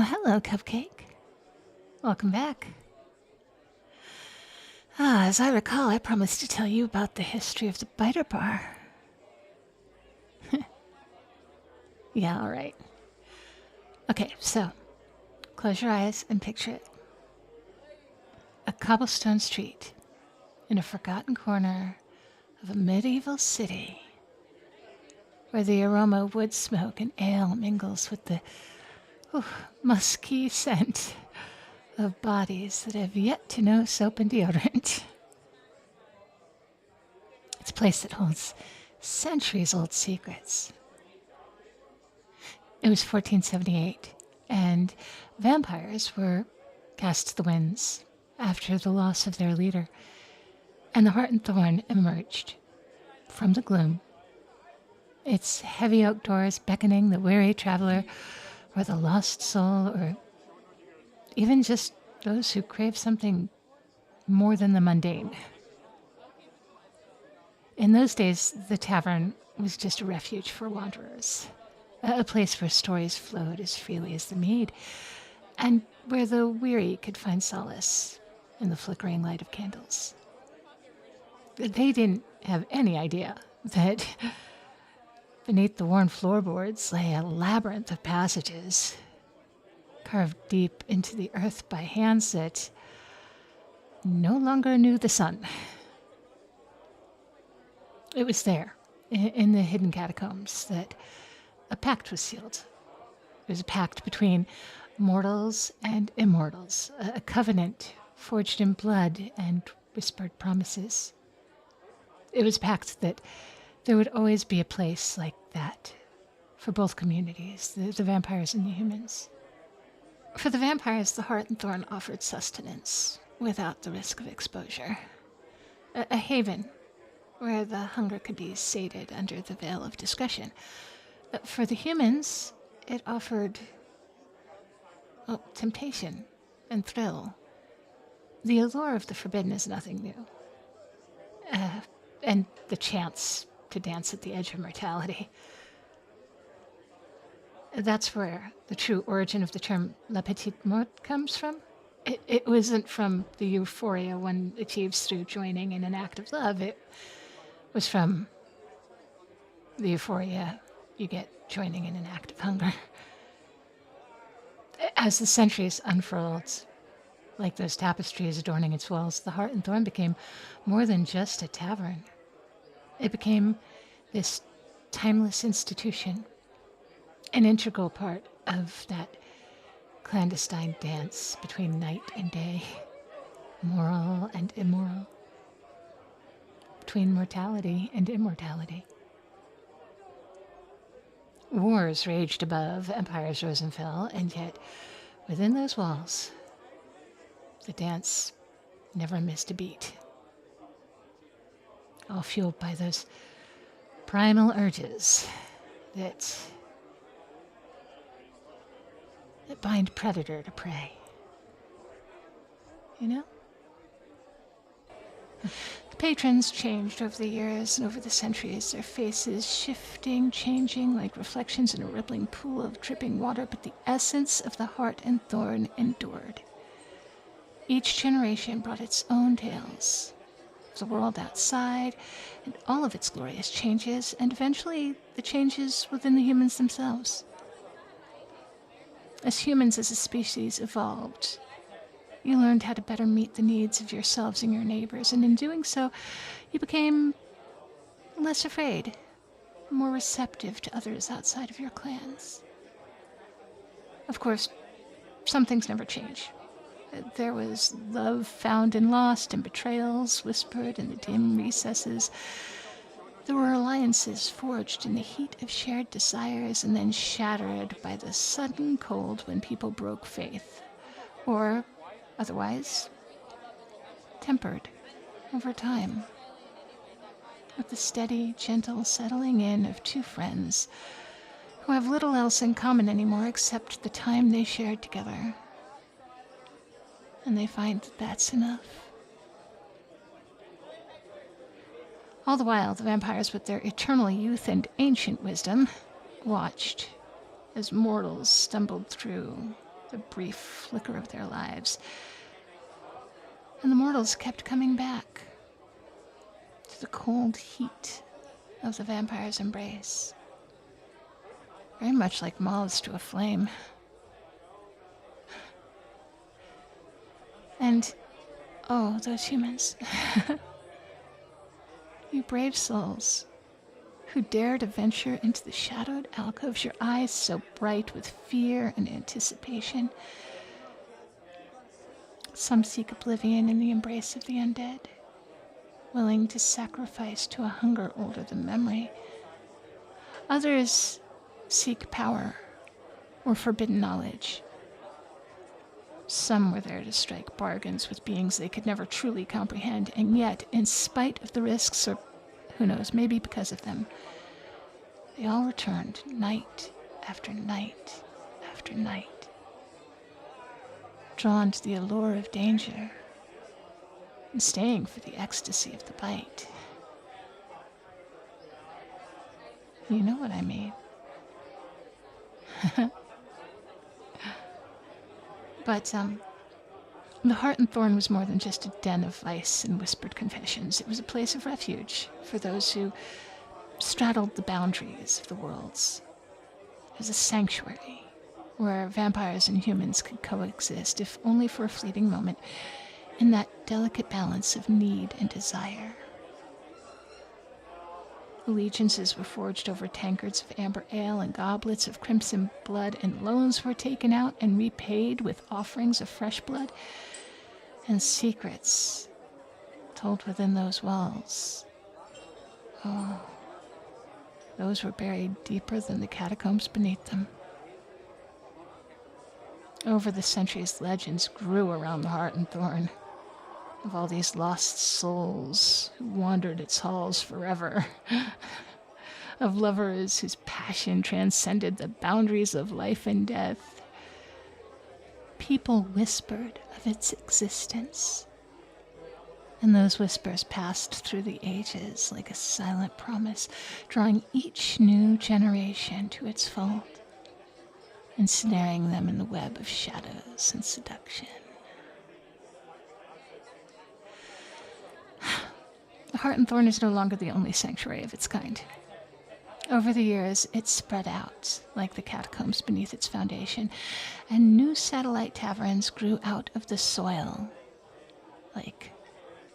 Oh, hello, Cupcake. Welcome back. As I recall, I promised to tell you about the history of the Biter Bar. Yeah, all right. Okay, so close your eyes and picture it. A cobblestone street in a forgotten corner of a medieval city where the aroma of wood smoke and ale mingles with the musky scent of bodies that have yet to know soap and deodorant. It's a place that holds centuries-old secrets. It was 1478, and vampires were cast to the winds after the loss of their leader, and the Heart and Thorn emerged from the gloom, its heavy oak doors beckoning the weary traveler or the lost soul, or even just those who crave something more than the mundane. In those days, the tavern was just a refuge for wanderers, a place where stories flowed as freely as the mead, and where the weary could find solace in the flickering light of candles. They didn't have any idea that beneath the worn floorboards lay a labyrinth of passages, carved deep into the earth by hands that no longer knew the sun. It was there, in the hidden catacombs, that a pact was sealed. It was a pact between mortals and immortals, a covenant forged in blood and whispered promises. It was a pact that there would always be a place like that for both communities, the vampires and the humans. For the vampires, the Heart and Thorn offered sustenance without the risk of exposure. A haven where the hunger could be sated under the veil of discretion. For the humans, it offered temptation and thrill. The allure of the forbidden is nothing new. And the chance to dance at the edge of mortality. That's where the true origin of the term La Petite Mort comes from. It wasn't from the euphoria one achieves through joining in an act of love. It was from the euphoria you get joining in an act of hunger. As the centuries unfurled, like those tapestries adorning its walls, the Heart and Thorn became more than just a tavern. It became this timeless institution, an integral part of that clandestine dance between night and day, moral and immoral, between mortality and immortality. Wars raged above, empires rose and fell, and yet within those walls, the dance never missed a beat. All fueled by those primal urges that bind predator to prey. You know? The patrons changed over the years and over the centuries, their faces shifting, changing like reflections in a rippling pool of dripping water, but the essence of the Heart and Thorn endured. Each generation brought its own tales of the world outside and all of its glorious changes, and eventually the changes within the humans themselves. As humans as a species evolved, you learned how to better meet the needs of yourselves and your neighbors, and in doing so, you became less afraid, more receptive to others outside of your clans. Of course, some things never change. There was love found and lost, and betrayals whispered in the dim recesses. There were alliances forged in the heat of shared desires and then shattered by the sudden cold when people broke faith, or otherwise tempered over time, with the steady, gentle settling in of two friends who have little else in common anymore except the time they shared together. And they find that that's enough. All the while, the vampires, with their eternal youth and ancient wisdom, watched as mortals stumbled through, the brief flicker of their lives. And the mortals kept coming back to the cold heat of the vampire's embrace. Very much like moths to a flame. And, oh, those humans. You brave souls who dare to venture into the shadowed alcoves, your eyes so bright with fear and anticipation. Some seek oblivion in the embrace of the undead, willing to sacrifice to a hunger older than memory. Others seek power or forbidden knowledge. Some were there to strike bargains with beings they could never truly comprehend, and yet, in spite of the risks, or who knows, maybe because of them, they all returned night after night after night, drawn to the allure of danger and staying for the ecstasy of the bite. You know what I mean. But, the Heart and Thorn was more than just a den of vice and whispered confessions. It was a place of refuge for those who straddled the boundaries of the worlds. It was a sanctuary where vampires and humans could coexist, if only for a fleeting moment, in that delicate balance of need and desire. Allegiances were forged over tankards of amber ale and goblets of crimson blood, and loans were taken out and repaid with offerings of fresh blood, and secrets told within those walls. Oh, those were buried deeper than the catacombs beneath them. Over the centuries, legends grew around the Heart and Thorn, of all these lost souls who wandered its halls forever, of lovers whose passion transcended the boundaries of life and death. People whispered of its existence, and those whispers passed through the ages like a silent promise, drawing each new generation to its fold, ensnaring them in the web of shadows and seduction. The Heart and Thorn is no longer the only sanctuary of its kind. Over the years, it spread out like the catacombs beneath its foundation, and new satellite taverns grew out of the soil, like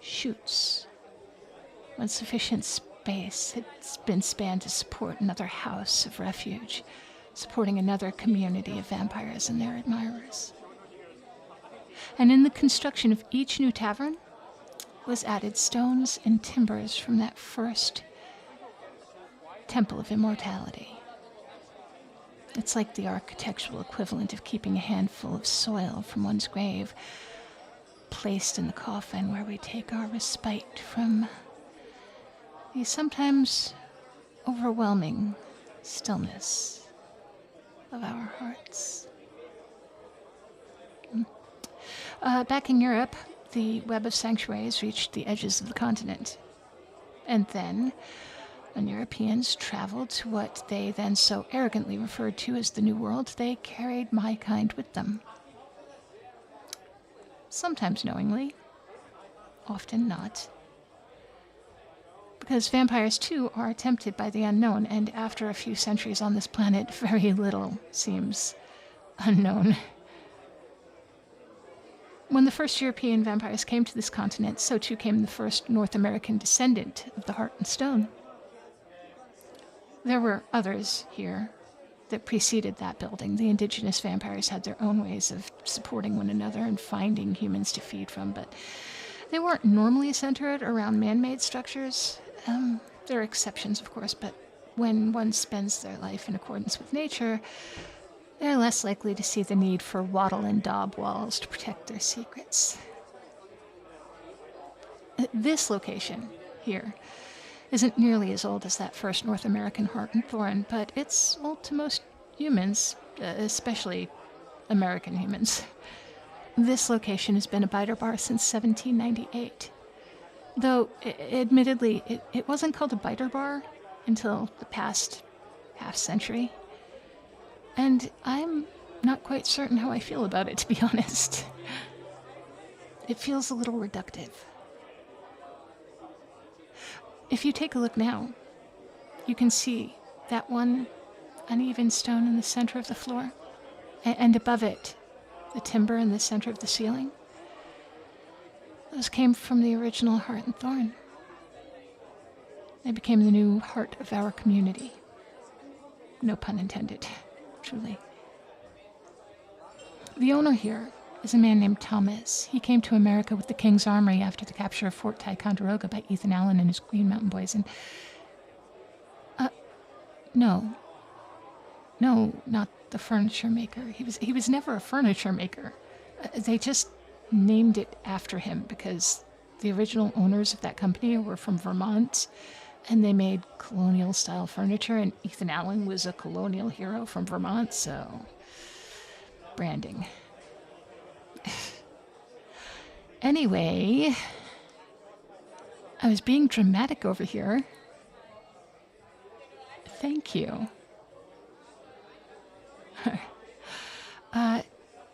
shoots, when sufficient space had been spanned to support another house of refuge, supporting another community of vampires and their admirers. And in the construction of each new tavern was added stones and timbers from that first temple of immortality. It's like the architectural equivalent of keeping a handful of soil from one's grave, placed in the coffin where we take our respite from the sometimes overwhelming stillness of our hearts. Back in Europe, the web of sanctuaries reached the edges of the continent. And then, when Europeans traveled to what they then so arrogantly referred to as the New World, they carried my kind with them. Sometimes knowingly, often not. Because vampires, too, are tempted by the unknown, and after a few centuries on this planet, very little seems unknown. When the first European vampires came to this continent, so too came the first North American descendant of the Heart and Stone. There were others here that preceded that building. The indigenous vampires had their own ways of supporting one another and finding humans to feed from, but they weren't normally centered around man-made structures. There are exceptions, of course, but when one spends their life in accordance with nature, they're less likely to see the need for wattle and daub walls to protect their secrets. This location here isn't nearly as old as that first North American Heart and Thorn, but it's old to most humans, especially American humans. This location has been a biter bar since 1798. Though, admittedly, it wasn't called a biter bar until the past half-century. And I'm not quite certain how I feel about it, to be honest. It feels a little reductive. If you take a look now, you can see that one uneven stone in the center of the floor, and above it, the timber in the center of the ceiling. Those came from the original heart and thorn. They became the new heart of our community. No pun intended, truly. The owner here is a man named Thomas. He came to America with the King's Armory after the capture of Fort Ticonderoga by Ethan Allen and his Green Mountain Boys, and... No, not the furniture maker. He was never a furniture maker. They just named it after him because the original owners of that company were from Vermont, and they made colonial-style furniture, and Ethan Allen was a colonial hero from Vermont, so... branding. Anyway, I was being dramatic over here. Thank you.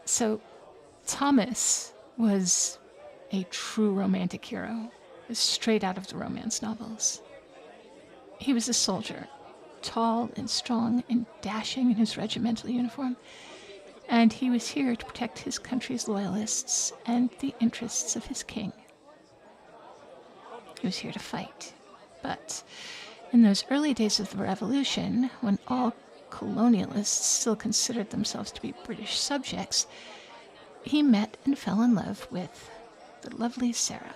So Thomas was a true romantic hero, straight out of the romance novels. He was a soldier, tall and strong and dashing in his regimental uniform, and he was here to protect his country's loyalists and the interests of his king. He was here to fight, but in those early days of the Revolution, when all colonialists still considered themselves to be British subjects, he met and fell in love with the lovely Sarah.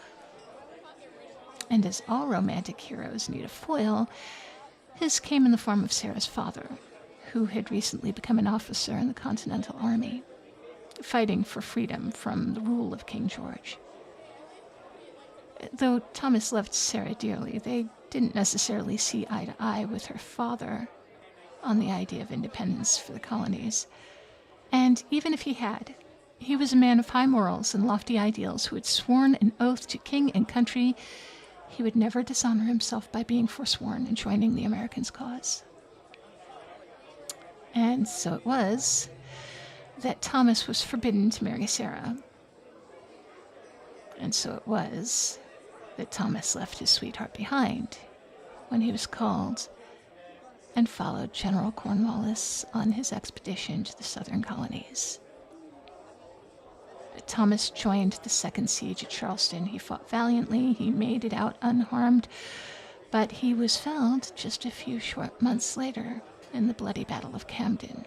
And as all romantic heroes need a foil, his came in the form of Sarah's father, who had recently become an officer in the Continental Army, fighting for freedom from the rule of King George. Though Thomas loved Sarah dearly, they didn't necessarily see eye to eye with her father on the idea of independence for the colonies. And even if he had, he was a man of high morals and lofty ideals who had sworn an oath to king and country he would never dishonor himself by being forsworn and joining the Americans' cause. And so it was that Thomas was forbidden to marry Sarah. And so it was that Thomas left his sweetheart behind when he was called and followed General Cornwallis on his expedition to the southern colonies. Thomas joined the second siege at Charleston. He fought valiantly. He made it out unharmed, but he was felled just a few short months later in the bloody Battle of Camden,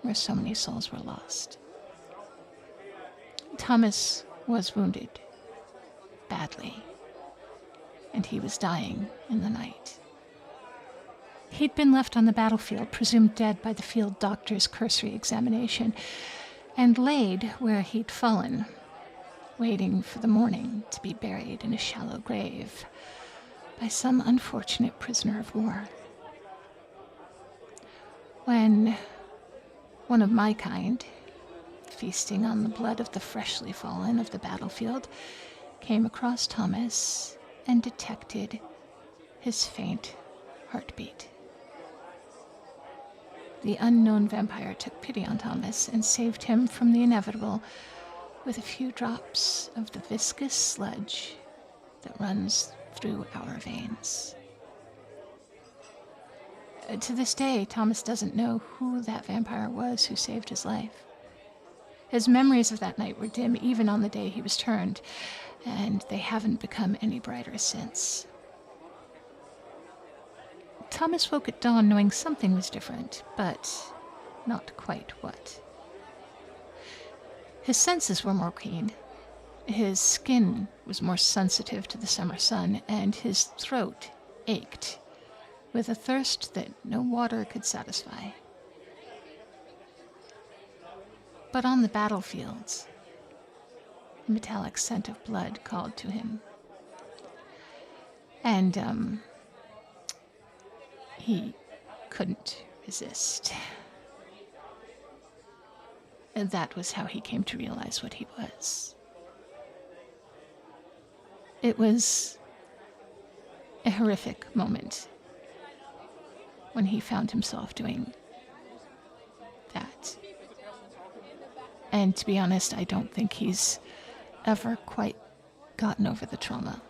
where so many souls were lost. Thomas was wounded badly, and he was dying in the night. He'd been left on the battlefield, presumed dead by the field doctor's cursory examination, and laid where he'd fallen, waiting for the morning to be buried in a shallow grave by some unfortunate prisoner of war. When one of my kind, feasting on the blood of the freshly fallen of the battlefield, came across Thomas and detected his faint heartbeat. The unknown vampire took pity on Thomas and saved him from the inevitable with a few drops of the viscous sludge that runs through our veins. To this day, Thomas doesn't know who that vampire was who saved his life. His memories of that night were dim even on the day he was turned, and they haven't become any brighter since. Thomas woke at dawn knowing something was different, but not quite what. His senses were more keen. His skin was more sensitive to the summer sun, and his throat ached with a thirst that no water could satisfy. But on the battlefields, the metallic scent of blood called to him. And, he couldn't resist. And that was how he came to realize what he was. It was a horrific moment when he found himself doing that. And to be honest, I don't think he's ever quite gotten over the trauma.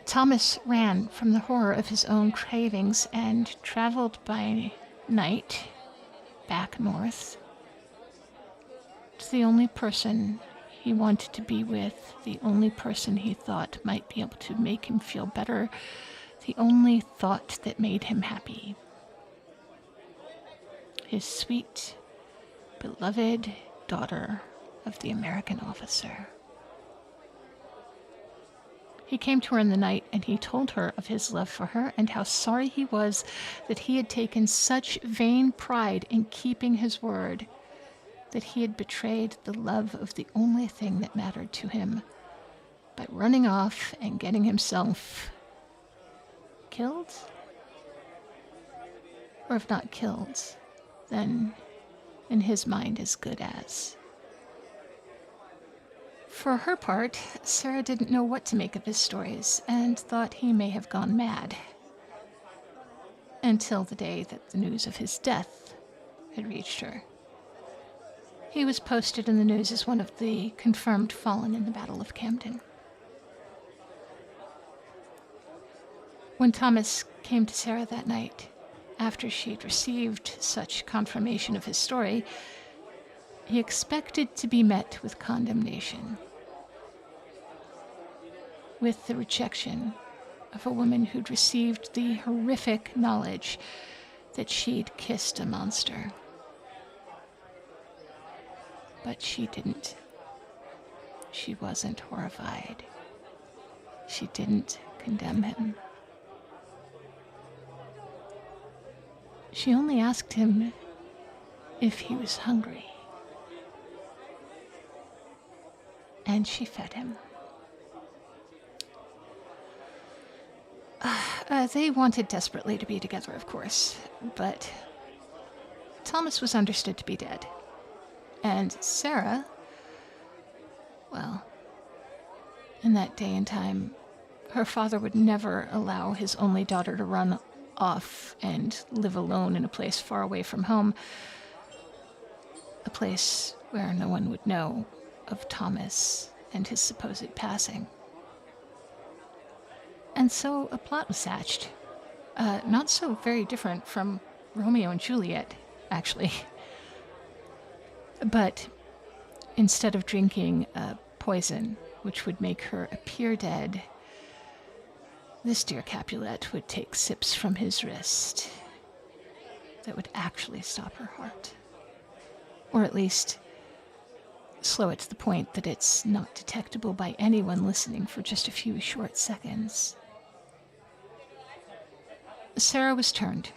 Thomas ran from the horror of his own cravings and traveled by night back north to the only person he wanted to be with, the only person he thought might be able to make him feel better, the only thought that made him happy. His sweet, beloved daughter of the American officer. He came to her in the night, and he told her of his love for her and how sorry he was that he had taken such vain pride in keeping his word, that he had betrayed the love of the only thing that mattered to him by running off and getting himself killed? Or if not killed, then in his mind as good as. For her part, Sarah didn't know what to make of his stories and thought he may have gone mad. Until the day that the news of his death had reached her. He was posted in the news as one of the confirmed fallen in the Battle of Camden. When Thomas came to Sarah that night, after she'd received such confirmation of his story, he expected to be met with condemnation, with the rejection of a woman who'd received the horrific knowledge that she'd kissed a monster. But she didn't. She wasn't horrified. She didn't condemn him. She only asked him if he was hungry. And she fed him. They wanted desperately to be together, of course, but Thomas was understood to be dead. And Sarah, well, in that day and time, her father would never allow his only daughter to run off and live alone in a place far away from home, a place where no one would know of Thomas and his supposed passing. And so a plot was hatched, not so very different from Romeo and Juliet, actually. But instead of drinking poison, which would make her appear dead, this dear Capulet would take sips from his wrist that would actually stop her heart. Or at least slow it to the point that it's not detectable by anyone listening for just a few short seconds. Sarah was turned,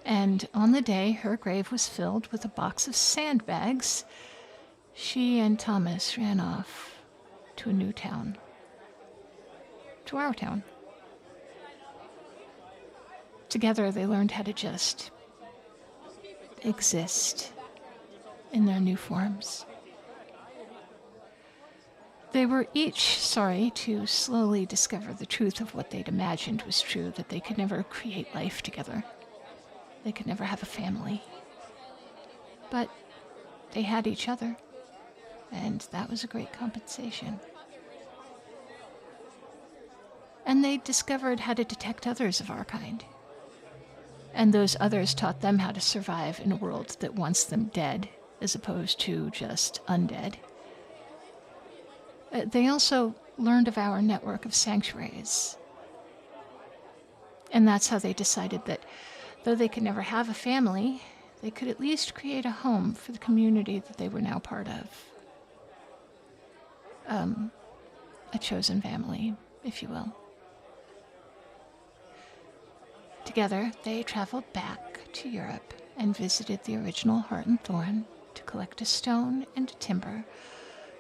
and on the day her grave was filled with a box of sandbags, she and Thomas ran off to a new town. To our town. Together they learned how to just exist in their new forms. They were each sorry to slowly discover the truth of what they'd imagined was true, that they could never create life together. They could never have a family. But they had each other, and that was a great compensation. And they discovered how to detect others of our kind. And those others taught them how to survive in a world that wants them dead, as opposed to just undead. They also learned of our network of sanctuaries. And that's how they decided that though they could never have a family, they could at least create a home for the community that they were now part of. A chosen family, if you will. Together, they traveled back to Europe and visited the original Heart and Thorn to collect a stone and a timber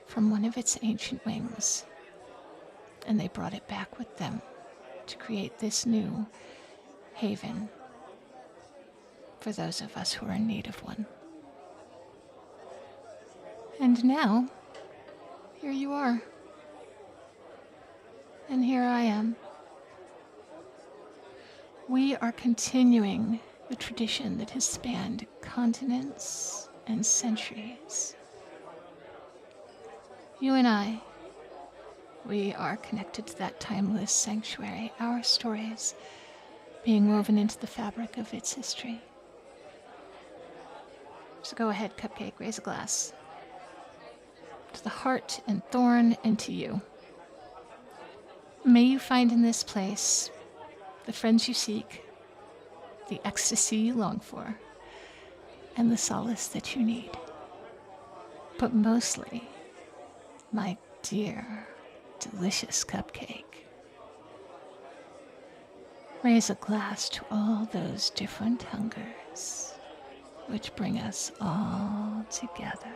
from one of its ancient wings. And they brought it back with them to create this new haven for those of us who are in need of one. And now, here you are. And here I am. We are continuing a tradition that has spanned continents and centuries. You and I, we are connected to that timeless sanctuary, our stories being woven into the fabric of its history. So go ahead, Cupcake, raise a glass. To the heart and Thorn, and to you. May you find in this place the friends you seek, the ecstasy you long for, and the solace that you need. But mostly, my dear, delicious Cupcake, raise a glass to all those different hungers which bring us all together.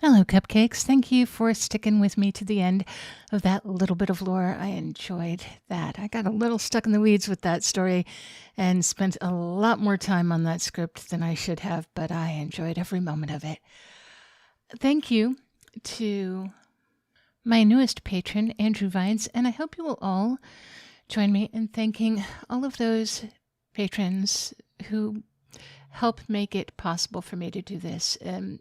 Hello, Cupcakes. Thank you for sticking with me to the end of that little bit of lore. I enjoyed that. I got a little stuck in the weeds with that story and spent a lot more time on that script than I should have, but I enjoyed every moment of it. Thank you to my newest patron, Andrew Vines, and I hope you will all join me in thanking all of those patrons who help make it possible for me to do this,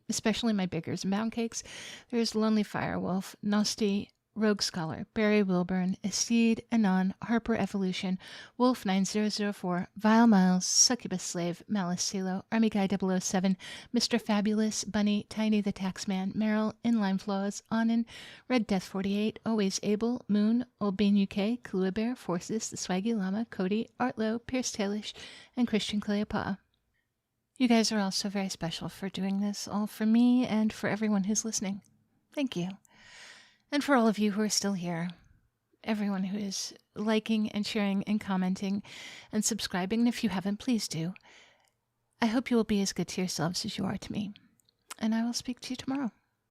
especially my Biggers and Bound Cakes. There's Lonely Firewolf, Nosti, Rogue Scholar, Barry Wilburn, Estede, Anon, Harper Evolution, Wolf 9004, Vile Miles, Succubus Slave, Malice Silo, Army Guy 007, Mr. Fabulous, Bunny, Tiny the Taxman, Meryl, Inline Flaws, Onin, Red Death 48, Always Able, Moon, Old Bean UK, Kahlua Bear, Forces, The Swaggy Llama, Cody, Artlow, Pierce Tailish, and Christian Cleopa. You guys are all so very special for doing this, all for me and for everyone who's listening. Thank you. And for all of you who are still here, everyone who is liking and sharing and commenting and subscribing, and if you haven't, please do. I hope you will be as good to yourselves as you are to me. And I will speak to you tomorrow.